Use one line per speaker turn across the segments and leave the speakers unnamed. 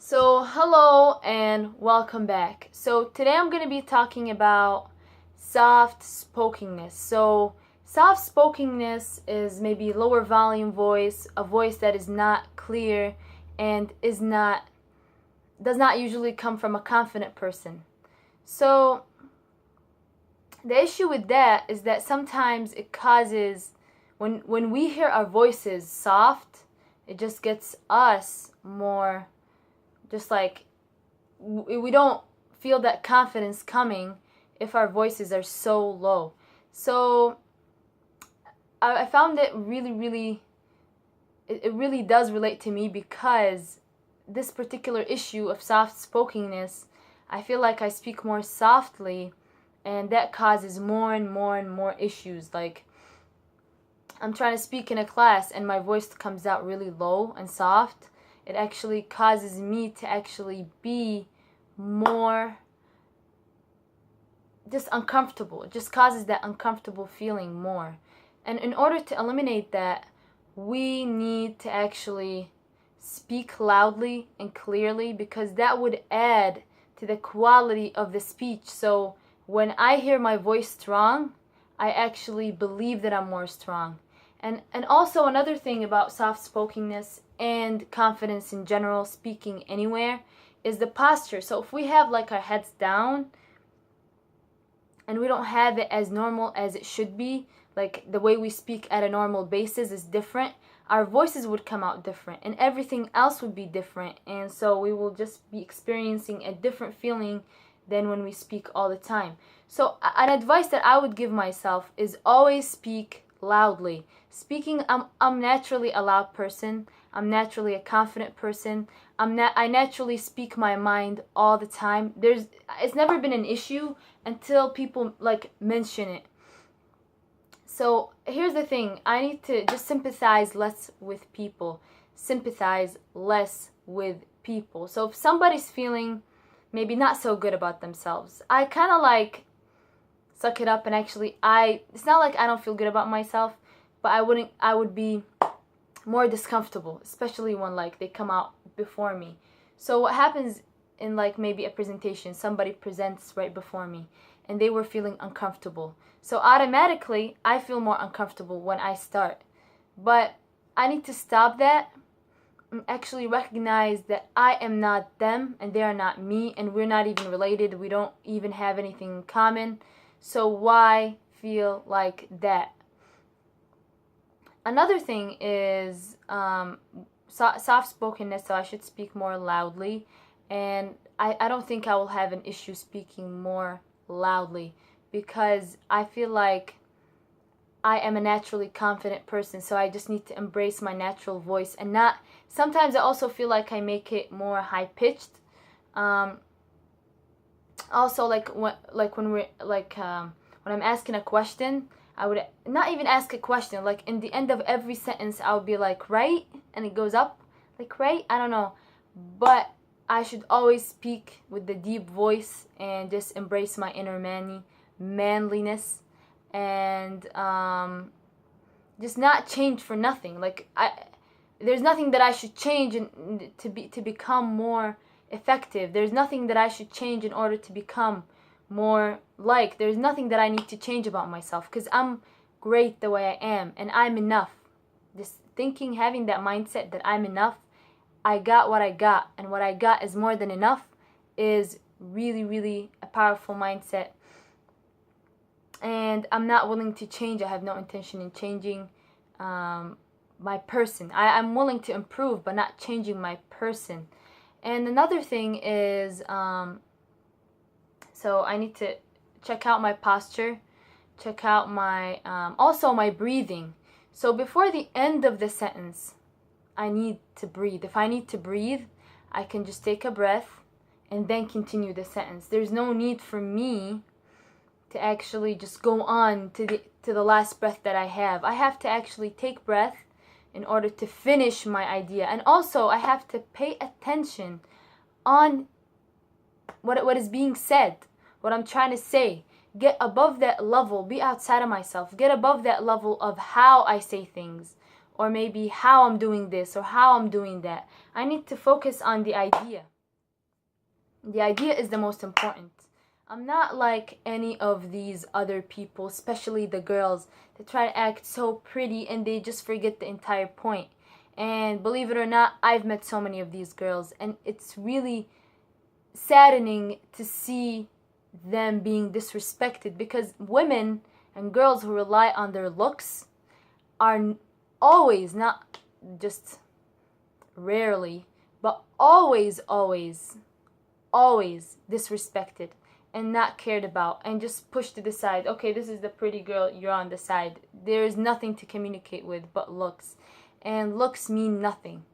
So, hello and welcome back. So, today I'm going to be talking about soft spokenness. So, soft spokenness is maybe lower volume voice, a voice that is not clear and does not usually come from a confident person. So, the issue with that is that sometimes it causes when we hear our voices soft, it just gets us more just like we don't feel that confidence coming if our voices are so low. So I found it really it really does relate to me, because this particular issue of soft spokenness, I feel like I speak more softly, and that causes more and more issues. Like, I'm trying to speak in a class and my voice comes out really low and soft. It actually causes me to actually be more just uncomfortable. It just causes that uncomfortable feeling more. And in order to eliminate that, we need to actually speak loudly and clearly, because that would add to the quality of the speech. So when I hear my voice strong, I actually believe that I'm more strong. And also another thing about soft spokenness and confidence in general, speaking anywhere, is the posture. So if we have like our heads down and we don't have it as normal as it should be, like the way we speak at a normal basis is different, our voices would come out different and everything else would be different. And so we will just be experiencing a different feeling than when we speak all the time. So an advice that I would give myself is always speak loudly. Speaking, I'm naturally a loud person. I'm naturally a confident person. I naturally speak my mind all the time. It's never been an issue until people like mention it. So here's the thing, I need to just sympathize less with people. Sympathize less with people. So if somebody's feeling maybe not so good about themselves, I kind of like suck it up, and actually it's not like I don't feel good about myself, but I would be more discomfortable, especially when like they come out before me. So what happens in like maybe a presentation, somebody presents right before me and they were feeling uncomfortable. So automatically I feel more uncomfortable when I start. But I need to stop that and actually recognize that I am not them and they are not me, and we're not even related. We don't even have anything in common. So why feel like that? Another thing is soft spokenness, so I should speak more loudly, and I don't think I will have an issue speaking more loudly, because I feel like I am a naturally confident person, so I just need to embrace my natural voice and not. Sometimes I also feel like I make it more high pitched. Also, when I'm asking a question, I would not even ask a question. Like in the end of every sentence, I would be like, right, and it goes up, like, right. I don't know, but I should always speak with the deep voice and just embrace my inner manliness, and just not change for nothing. Like there's nothing that I should change to become more effective. There's nothing that I should change in order to become more like. There's nothing that I need to change about myself, because I'm great the way I am and I'm enough. Just thinking, having that mindset that I'm enough, I got what I got, and what I got is more than enough, is really a powerful mindset. And I'm not willing to change. I have no intention in changing my person. I'm willing to improve, but not changing my person. And another thing is, so I need to check out my posture, check out my, also my breathing. So before the end of the sentence, I need to breathe. If I need to breathe, I can just take a breath and then continue the sentence. There's no need for me to actually just go on to the last breath that I have. I have to actually take breath in order to finish my idea. And also I have to pay attention on what is being said, what I'm trying to say. Get above that level, be outside of myself. Get above that level of how I say things, or maybe how I'm doing this or how I'm doing that. I need to focus on the idea. The idea is the most important. I'm not like any of these other people, especially the girls, that try to act so pretty and they just forget the entire point. And believe it or not, I've met so many of these girls, and it's really saddening to see them being disrespected, because women and girls who rely on their looks are always, not just rarely, but always, always, always disrespected and not cared about and just pushed to the side. Okay, this is the pretty girl, you're on the side. There is nothing to communicate with but looks, and looks mean nothing.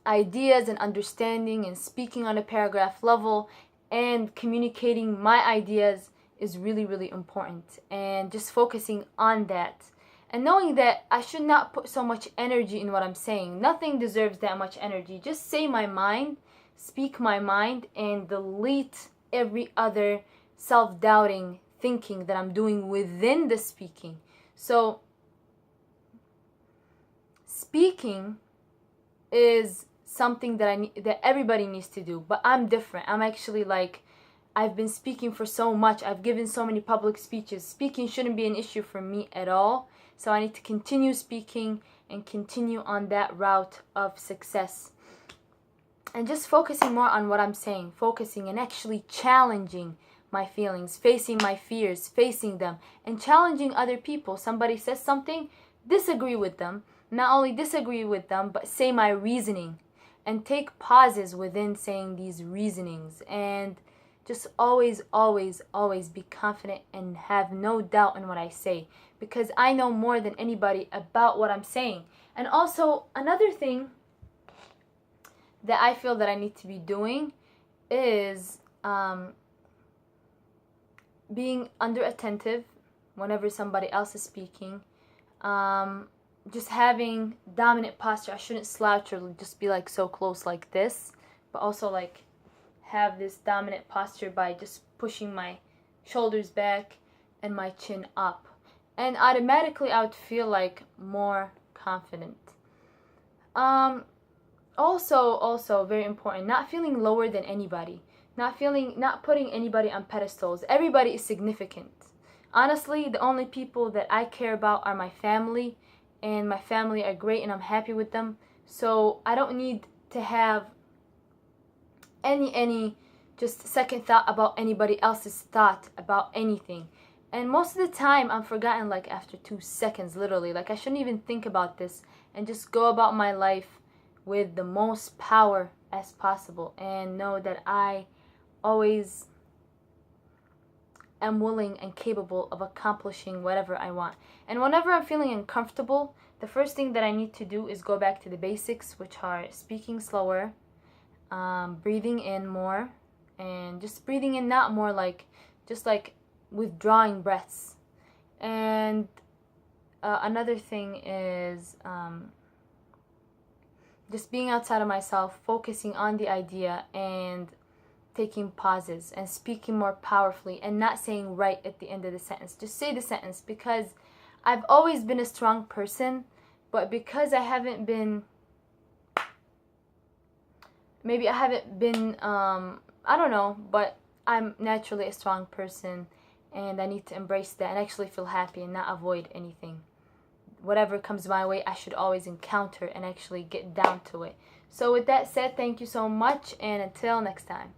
Ideas and understanding and speaking on a paragraph level and communicating my ideas is really, really important, and just focusing on that and knowing that I should not put so much energy in what I'm saying. Nothing deserves that much energy. Just say my mind, speak my mind, and delete every other self-doubting thinking that I'm doing within the speaking. So speaking is something that everybody needs to do, but I'm different. I'm actually like, I've been speaking for so much. I've given so many public speeches. Speaking shouldn't be an issue for me at all. So I need to continue speaking and continue on that route of success. And just focusing more on what I'm saying, focusing and actually challenging my feelings, facing my fears, facing them, and challenging other people. Somebody says something, disagree with them. Not only disagree with them, but say my reasoning. And take pauses within saying these reasonings. And just always, always, always be confident and have no doubt in what I say, because I know more than anybody about what I'm saying. And also, another thing that I feel that I need to be doing is being under attentive whenever somebody else is speaking. Just having dominant posture. I shouldn't slouch or just be like so close like this, but also like have this dominant posture by just pushing my shoulders back and my chin up, and automatically I would feel like more confident. Also very important, not feeling lower than anybody, not putting anybody on pedestals. Everybody is significant. Honestly, the only people that I care about are my family, and my family are great and I'm happy with them. So I don't need to have any just second thought about anybody else's thought about anything. And most of the time I'm forgotten like after 2 seconds, literally. Like I shouldn't even think about this and just go about my life with the most power as possible, and know that I always am willing and capable of accomplishing whatever I want. And whenever I'm feeling uncomfortable, the first thing that I need to do is go back to the basics, which are speaking slower, breathing in more, and just breathing in not more like just like withdrawing breaths. And another thing is just being outside of myself, focusing on the idea and taking pauses and speaking more powerfully and not saying right at the end of the sentence. Just say the sentence, because I've always been a strong person, but because I haven't been I don't know, but I'm naturally a strong person, and I need to embrace that and actually feel happy and not avoid anything. Whatever comes my way, I should always encounter and actually get down to it. So with that said, thank you so much, and until next time.